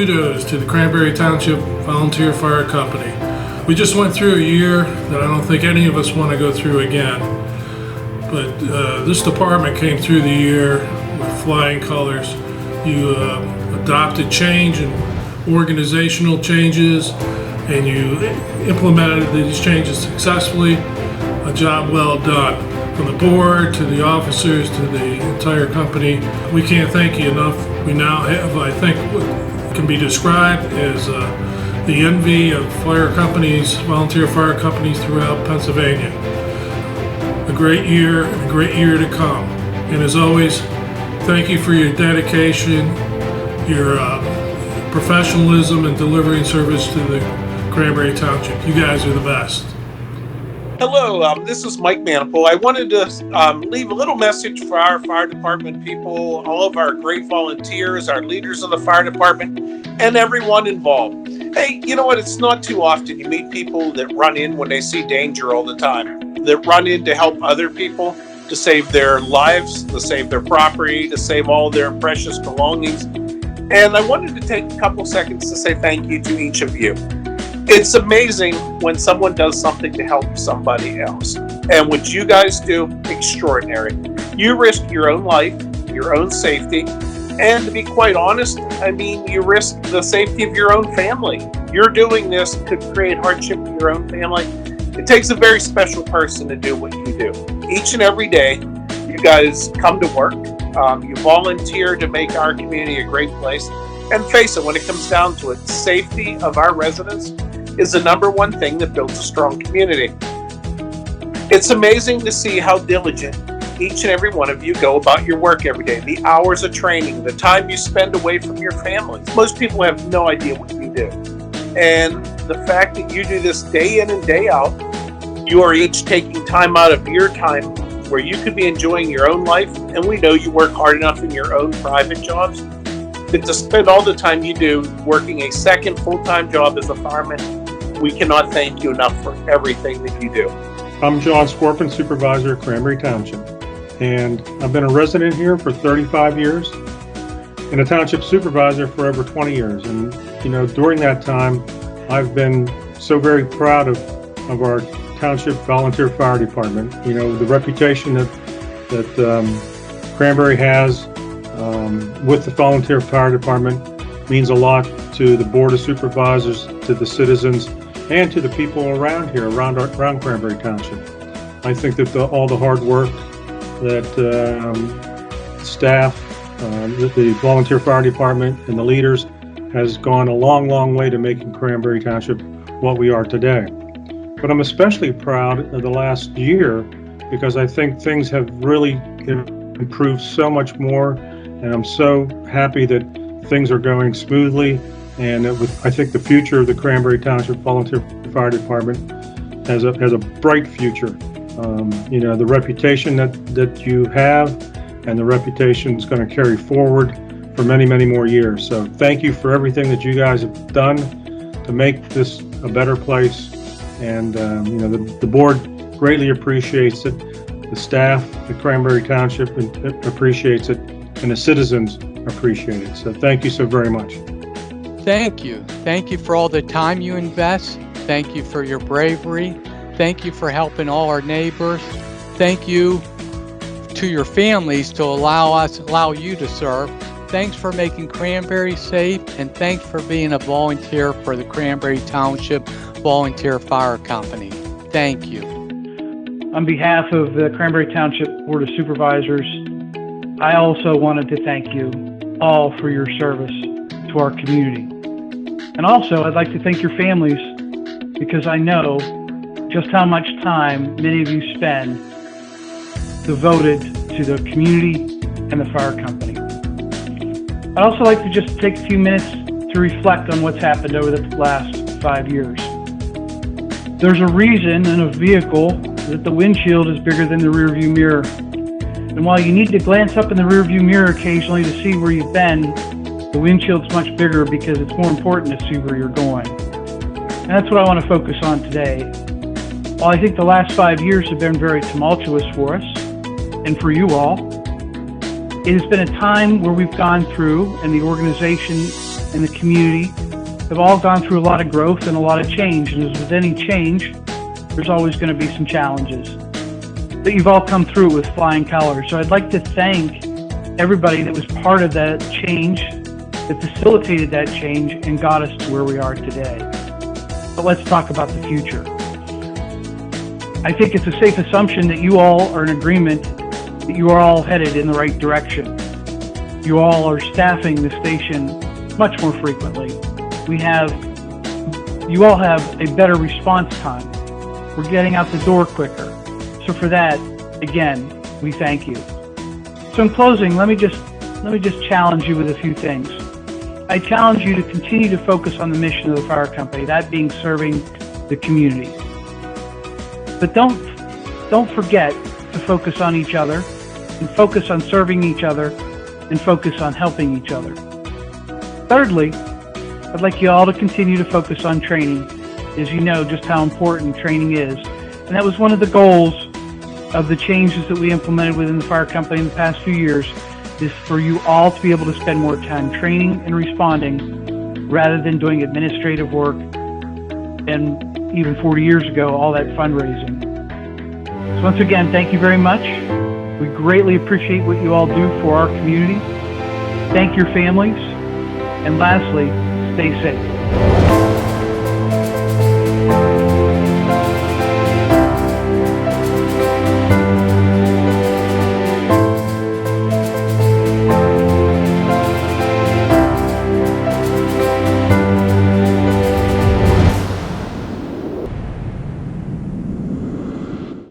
kudos to the Cranberry Township Volunteer Fire Company. We just went through a year that I don't think any of us want to go through again. But this department came through the year with flying colors. You adopted change and organizational changes, and you implemented these changes successfully. A job well done. From the board to the officers to the entire company, we can't thank you enough. We now have, I think, what can be described as the envy of fire companies, volunteer fire companies throughout Pennsylvania. A great year and a great year to come. And as always, thank you for your dedication, your professionalism in delivering service to the Cranberry Township. You guys are the best. Hello, this is Mike Maniple. I wanted to leave a little message for our fire department people, all of our great volunteers, our leaders of the fire department, and everyone involved. Hey, you know what? It's not too often you meet people that run in when they see danger all the time, that run in to help other people, to save their lives, to save their property, to save all their precious belongings. And I wanted to take a couple seconds to say thank you to each of you. It's amazing when someone does something to help somebody else. And what you guys do, extraordinary. You risk your own life, your own safety, and to be quite honest, I mean, you risk the safety of your own family. You're doing this to create hardship to your own family. It takes a very special person to do what you do. Each and every day, you guys come to work. You volunteer to make our community a great place. And face it, when it comes down to it, safety of our residents is the number one thing that builds a strong community. It's amazing to see how diligent each and every one of you go about your work every day. The hours of training, the time you spend away from your families. Most people have no idea what you do. And the fact that you do this day in and day out, you are each taking time out of your time where you could be enjoying your own life. And we know you work hard enough in your own private jobs. But to spend all the time you do working a second full-time job as a fireman, we cannot thank you enough for everything that you do. I'm John Scorpin, Supervisor at Cranberry Township, and I've been a resident here for 35 years and a Township Supervisor for over 20 years. And, you know, during that time, I've been so very proud of our Township Volunteer Fire Department. You know, the reputation that Cranberry has with the Volunteer Fire Department means a lot to the Board of Supervisors, to the citizens, and to the people around here, around Cranberry Township. I think that all the hard work that staff, the Volunteer Fire Department, and the leaders has gone a long, long way to making Cranberry Township what we are today. But I'm especially proud of the last year because I think things have really improved so much more. And I'm so happy that things are going smoothly. And I think the future of the Cranberry Township Volunteer Fire Department has a bright future. You know, the reputation that you have and the reputation is going to carry forward for many, many more years. So thank you for everything that you guys have done to make this a better place. And, you know, the board greatly appreciates it. The staff at Cranberry Township appreciates it. And the citizens appreciate it. So thank you so very much. Thank you. Thank you for all the time you invest. Thank you for your bravery. Thank you for helping all our neighbors. Thank you to your families to allow you to serve. Thanks for making Cranberry safe, and thanks for being a volunteer for the Cranberry Township Volunteer Fire Company. Thank you. On behalf of the Cranberry Township Board of Supervisors, I also wanted to thank you all for your service to our community. And also, I'd like to thank your families because I know just how much time many of you spend devoted to the community and the fire company. I'd also like to just take a few minutes to reflect on what's happened over the last 5 years. There's a reason in a vehicle that the windshield is bigger than the rearview mirror. And while you need to glance up in the rearview mirror occasionally to see where you've been, the windshield's much bigger because it's more important to see where you're going. And that's what I want to focus on today. While I think the last 5 years have been very tumultuous for us, and for you all, it has been a time where we've gone through, and the organization and the community have all gone through a lot of growth and a lot of change. And as with any change, there's always going to be some challenges. But you've all come through it with flying colors. So I'd like to thank everybody that was part of that change, that facilitated that change and got us to where we are today. But let's talk about the future. I think it's a safe assumption that you all are in agreement that you are all headed in the right direction. You all are staffing the station much more frequently. You all have a better response time. We're getting out the door quicker. So for that, again, we thank you. So in closing, let me just challenge you with a few things. I challenge you to continue to focus on the mission of the fire company, that being serving the community. But don't forget to focus on each other, and focus on serving each other, and focus on helping each other. Thirdly, I'd like you all to continue to focus on training, as you know just how important training is. And that was one of the goals of the changes that we implemented within the fire company in the past few years, is for you all to be able to spend more time training and responding rather than doing administrative work and even 40 years ago, all that fundraising. So once again, thank you very much. We greatly appreciate what you all do for our community. Thank your families. And lastly, stay safe.